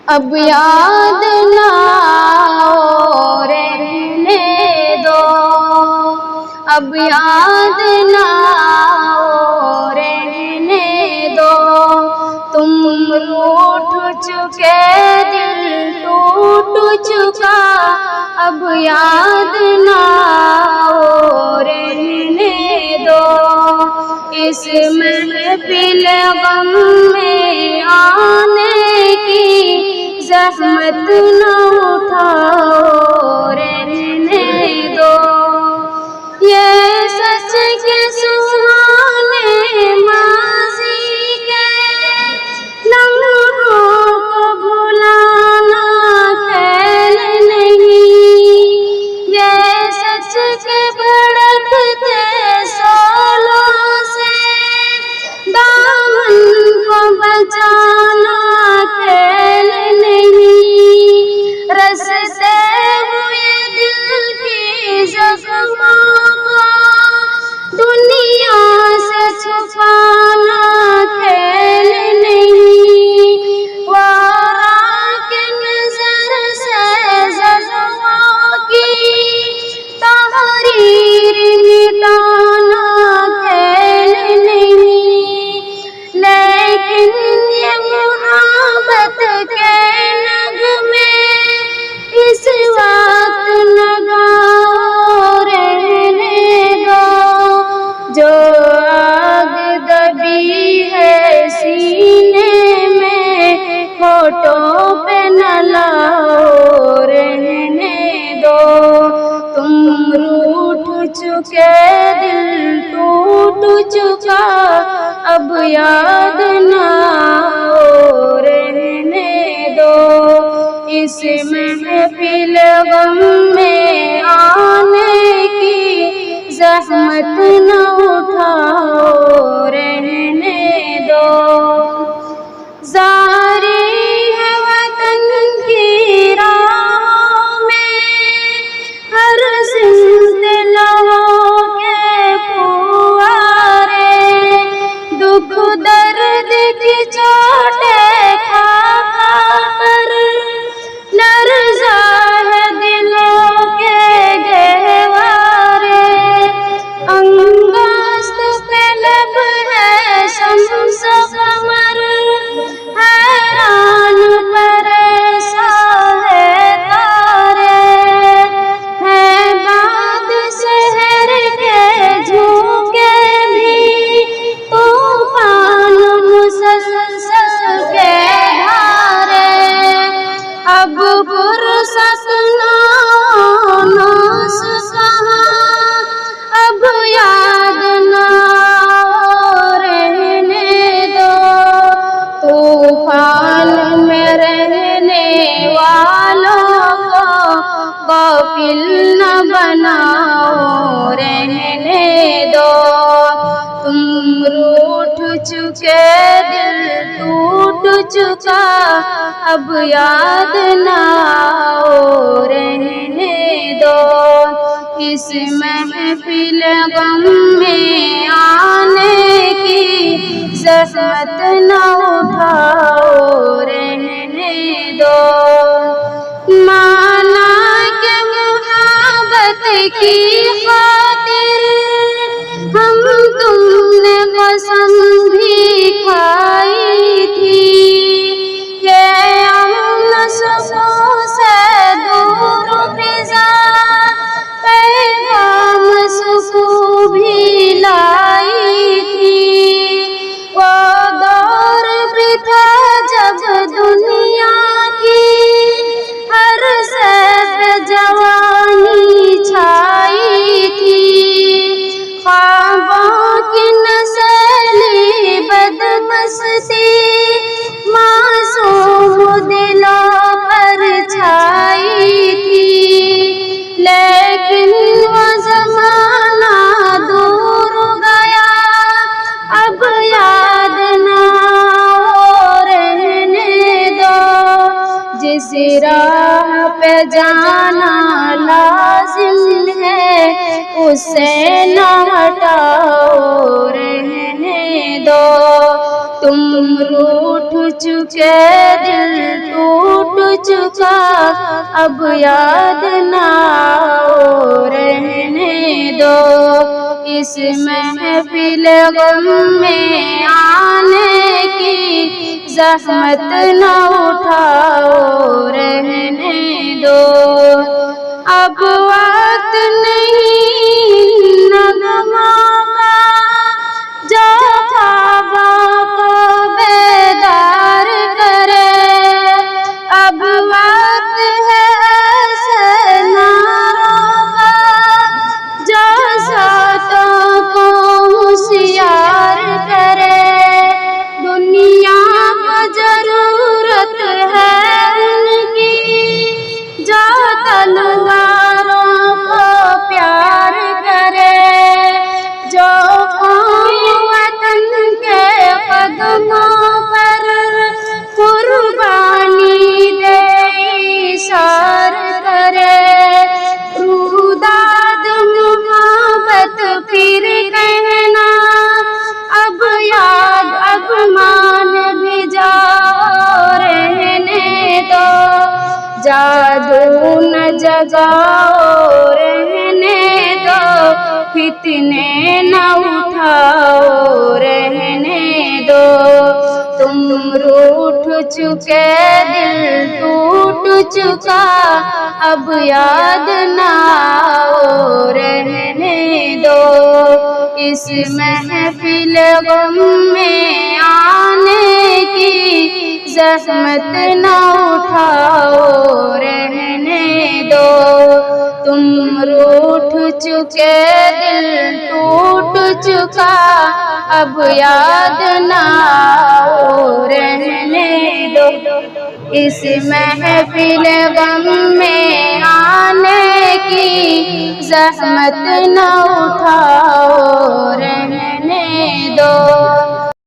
اب یاد نہ آؤ رہنے دو، اب یاد نہ آؤ رہنے دو، تم روٹھ چکے دل ٹوٹ چکا، اب یاد نہ آؤ رہنے دو، اس محفل غم میں آنے کی زحمت نہ اٹھاؤ رہنے دو، یہ سچ کے سہانے ماضی کے لمحوں کو بھلانا کھیل نہیں، یہ سچ کے بھڑکتے شعلوں سے دامن کو بچانا کھیل نہیں، رستے ہوئے دل کی زخموں کو دنیا سے چھپانا کھیل نہیں، وارا کے نظر سے زخموں کی تحریر مٹانا کھیل نہیں، لیکن یہ محبت کے نغمے اس وقت لگاؤ رہنے دو، جو آگ دبی ہے سینے میں ہونٹوں پہ نہ لاؤ رہنے دو، تم روٹھ چکے دل ٹوٹ چکا، اب یاد نہ آؤ رہنے دو، اس محفل غم میں آنے کی زحمت نہ اٹھاؤ رہنے دو، زاری ہے وطن کی راہوں میں ہر سمت لہو کے پھوارے، دکھ درد کی چوٹیں کھا کھا کر لرزا ہے دلوں کے گہوارے، انگشت پہ لب ہے شمس و قمر، حیران پریشان ہے تارے، ہے باد شہر کے جھونکے بھی طوفان مسلسل کے دھارے، اب فرصت نہ ناس کہاں، اب یاد نہ آؤ رہنے دو، طوفان میں رہنے والوں کو غافل نہ بناؤ رہنے دو، تم روٹھ چکے دل ٹوٹ چکا، اب یاد نہ آؤ رہنے دو، اس محفل غم میں آنے کی زحمت نہ اٹھاؤ رہنے دو، مانا کہ محبت کی خاطر ہم تم نے قسم بھی کھائی تھی، کہ امن سکون سے دور فضا پیغام سکون بھی لائی تھی، وہ دور بھی تھا جب دنیا کی ہر سیف جوانی چھائی تھی، خوابوں کی نسلی بدمستی معصوم دلوں پر چھائی تھی، لیکن وہ زمانہ دور گیا، اب یاد نہ آؤ رہنے دو، جس راہ پہ جانا لازم ہے اسے نہ ہٹاؤ رہنے دو، تم روٹھ چکے دل ٹوٹ چکا اب یاد نہ آؤ رہنے دو، اس محفل غم میں آنے کی زحمت نہ اٹھاؤ رہنے دو۔ اب وقت نہیں نغموں کا جو خوابوں کو بیدار کرے، اب وقت ہے ایسے نعروں کا جو ساتوں کو ہوشیار کرے۔ دنیا کو ضرورت ہے ان کی جو تلواروں کو پیار کرے، جو قوم وطن کے قدموں پر قربانی دے ایثار کرے۔ روداد محبت پھر کہنا اب یاد اب مان بھی جاؤ رہنے دو، جادو نہ جگاؤ رہنے دو، فتنے نہ اٹھاؤ رہنے دو۔ تم روٹھ چکے دل ٹوٹ چکا اب یاد نہ آؤ رہنے دو، اس محفل غم میں آنے کی زحمت نہ اٹھاؤ رہنے دو۔ تم روٹھ چکے دل ٹوٹ چکا اب یاد نہ آؤ رہنے دو، اس محفل غم میں آنے کی زحمت نہ اٹھاؤ